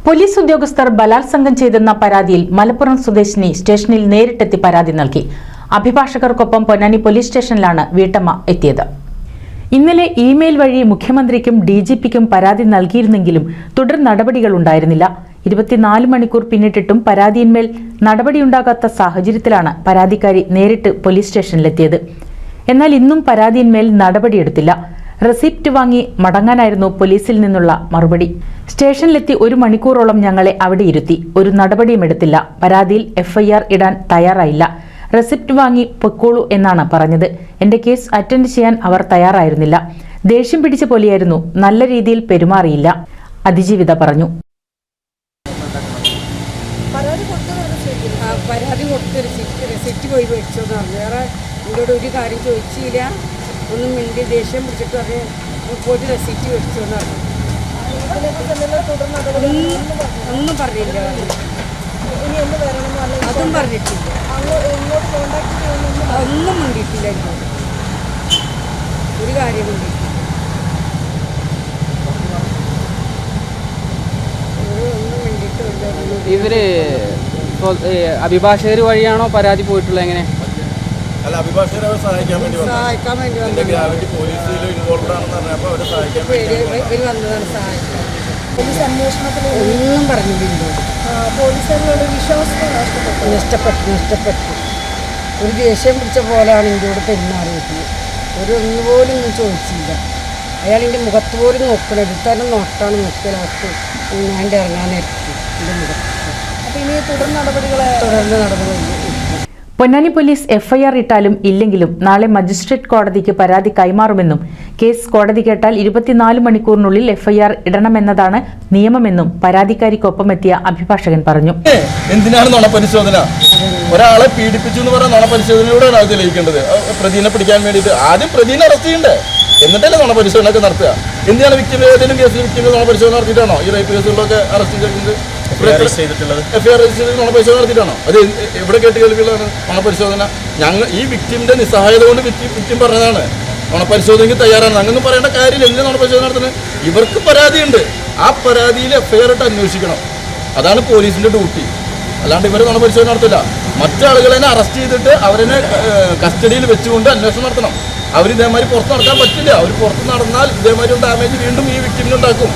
Police ഉദ്യോഗസ്ഥർ ബലാത്സംഗം ചെയ്തെന്ന പരാതിയിൽ മലപ്പുറം സ്വദേശിനി സ്റ്റേഷനിൽ നേരിട്ടെത്തി പരാതി നൽകി. അഭിഭാഷകർക്കൊപ്പം പൊന്നാനി പോലീസ് സ്റ്റേഷനിലാണ് വീട്ടമ്മ എത്തിയത്. ഇന്നലെ ഇമെയിൽ വഴി മുഖ്യമന്ത്രിക്കും DGPക്കും പരാതി നൽകിയിരുന്നെങ്കിലും തുടർ നടപടികൾ ഉണ്ടായിരുന്നില്ല. 24 മണിക്കൂർ പിന്നിട്ടിട്ടും പരാതിയിന്മേൽ നടപടിയുണ്ടാകാത്ത സാഹചര്യത്തിലാണ് പരാതിക്കാരി നേരിട്ട് പോലീസ് സ്റ്റേഷനിലെത്തിയത്. എന്നാൽ ഇന്നും പരാതിയിന്മേൽ നടപടിയെടുത്തില്ല. റെസിപ്റ്റ് വാങ്ങി മടങ്ങാനായിരുന്നു പോലീസിൽ നിന്നുള്ള മറുപടി. സ്റ്റേഷനിലെത്തി 1 മണിക്കൂറോളം ഞങ്ങളെ അവിടെ ഇരുത്തി. ഒരു നടപടിയും എടുത്തില്ല. പരാതിയിൽ FIR ഇടാൻ തയ്യാറായില്ല. റെസിപ്റ്റ് വാങ്ങി പൊക്കോളൂ എന്നാണ് പറഞ്ഞത്. എന്റെ കേസ് അറ്റൻഡ് ചെയ്യാൻ അവർ തയ്യാറായിരുന്നില്ല. ദേഷ്യം പിടിച്ച പോലെയായിരുന്നു. നല്ല രീതിയിൽ പെരുമാറിയില്ല. അതിജീവിത പറഞ്ഞു. പരാതി കൊടുത്ത് റെസിപ്റ്റ് പോയി മേടിച്ചോന്ന് പറഞ്ഞു. വേറെ എന്നോട് ഒരു കാര്യം ചോദിച്ചില്ല, ഒന്നും വേണ്ടി ദേഷ്യം പിടിച്ചിട്ട് പറഞ്ഞ് പോയിട്ട് റെസിപ്റ്റ് മേടിച്ചോന്ന് പറഞ്ഞു. ഒന്നും പറഞ്ഞില്ല, അതും പറഞ്ഞിട്ടില്ല, ഒന്നും വേണ്ടിയിട്ടില്ല, ഒരു കാര്യം വേണ്ടിയിട്ടില്ല. ഇവര് അഭിഭാഷകർ വഴിയാണോ പരാതി പോയിട്ടുള്ളത്? എങ്ങനെ? അല്ല, അഭിഭാഷകരെ സഹായിക്കാൻ വേണ്ടി വന്നതാണ് സഹായിക്കാൻ. പോലീസ് അന്വേഷണത്തിൽ ഒന്നും പറഞ്ഞിട്ടില്ല. പോലീസുകാരുടെ വിശ്വാസം നഷ്ടപ്പെട്ടു. ഒരു ദേഷ്യം പിടിച്ച പോലെയാണ് ഇന്ത്യയോട് പെരുമാറിയിട്ടുള്ളത്. ഒന്നുപോലും ഒന്നും ചോദിച്ചില്ല. അയാൾ എൻ്റെ മുഖത്ത് പോലും നോക്കണം, എടുത്താലും നോട്ടാണ് നോക്കലാക്ക് ഞാൻ ഇറങ്ങാൻ നിർത്തി എൻ്റെ മുഖത്ത്. അപ്പോൾ ഇനി തുടർന്ന് നടപടികൾ പൊന്നാനി പോലീസ് FIR ഇട്ടാലും ഇല്ലെങ്കിലും നാളെ മജിസ്ട്രേറ്റ് കോടതിക്ക് പരാതി കൈമാറുമെന്നും കേസ് കോടതി കേട്ടാൽ 24 മണിക്കൂറിനുള്ളിൽ FIR ഇടണമെന്നതാണ് നിയമമെന്നും പരാതിക്കാരിക്കൊപ്പമെത്തിയ അഭിഭാഷകൻ പറഞ്ഞു. എന്തിനാണ് നുണപരിശോധന? ഒരാളെ പീഡിപ്പിച്ചു എന്ന് പറഞ്ഞാൽ നുണപരിശോധനയോടാണ് അത് തെളിയിക്കേണ്ടത്. പ്രതിനെ പിടിക്കാൻ വേണ്ടിയിട്ട് ആദ്യം പ്രതിനെ അറസ്റ്റ് ചെയ്യണ്ടേ, എന്നിട്ടല്ലേ നുണപരിശോധന ഒക്കെ നടത്തുക. എന്തിനാണ് വിക്ടിം ഏതെങ്കിലും കേസിൽ വിക്ടിമിന്റെ നുണപരിശോധന നടത്തിയിട്ടാണോ ഈ റേപ്പ് കേസുകളിലൊക്കെ അറസ്റ്റ് ചെയ്തിട്ടുള്ളത്? FIR ചെയ്തിട്ട് നുണപരിശോധന നടത്തിയിട്ടാണോ? അത് എവിടെ കേട്ട് കേൾവികളാണ് നുണപരിശോധന? ഈ വിക്ടിമിന്റെ നിസ്സഹായത കൊണ്ട് വിക്ടിം പറഞ്ഞതാണ് നുണപരിശോധനയ്ക്ക് തയ്യാറാണ്. അങ്ങനെ പറയേണ്ട കാര്യമില്ല. എന്തിനാണ് നുണപരിശോധന നടത്തുന്നത്? ഇവർക്ക് പരാതിയുണ്ട്, ആ പരാതിയിൽ FIR ഇട്ട് അന്വേഷിക്കണം. അതാണ് പോലീസിന്റെ ഡ്യൂട്ടി. അല്ലാണ്ട് ഇവർ നുണപരിശോധന നടത്തില്ല. മറ്റാളുകളെ അറസ്റ്റ് ചെയ്തിട്ട് അവരെ കസ്റ്റഡിയിൽ വെച്ചുകൊണ്ട് അന്വേഷണം നടത്തണം. അവർ ഇതേമാതിരി പുറത്ത് നടക്കാൻ പറ്റില്ല. അവർ പുറത്ത് നടന്നാൽ ഇതേമാതിരി ഡാമേജ് വീണ്ടും ഈ വിക്ടിമിനുണ്ടാക്കും.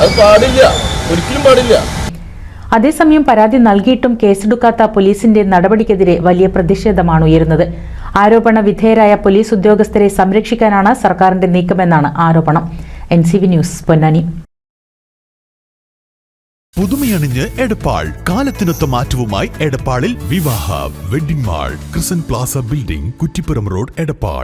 അത് പാടില്ല, ഒരിക്കലും പാടില്ല. അതേസമയം പരാതി നൽകിയിട്ടും കേസെടുക്കാത്ത പോലീസിന്റെ നടപടിക്കെതിരെ വലിയ പ്രതിഷേധമാണ് ഉയരുന്നത്. ആരോപണ വിധേയരായ പോലീസ് ഉദ്യോഗസ്ഥരെ സംരക്ഷിക്കാനാണ് സർക്കാരിന്റെ നീക്കമെന്നാണ് ആരോപണം. NCV news, Ponnani. പുതുമയണിഞ്ഞ് എടപ്പാൾ. കാലത്തിനൊത്ത മാറ്റവുമായി എടപ്പാളിൽ Vivaha wedding mall, crescent plaza building, Kuttippuram road, Edappal.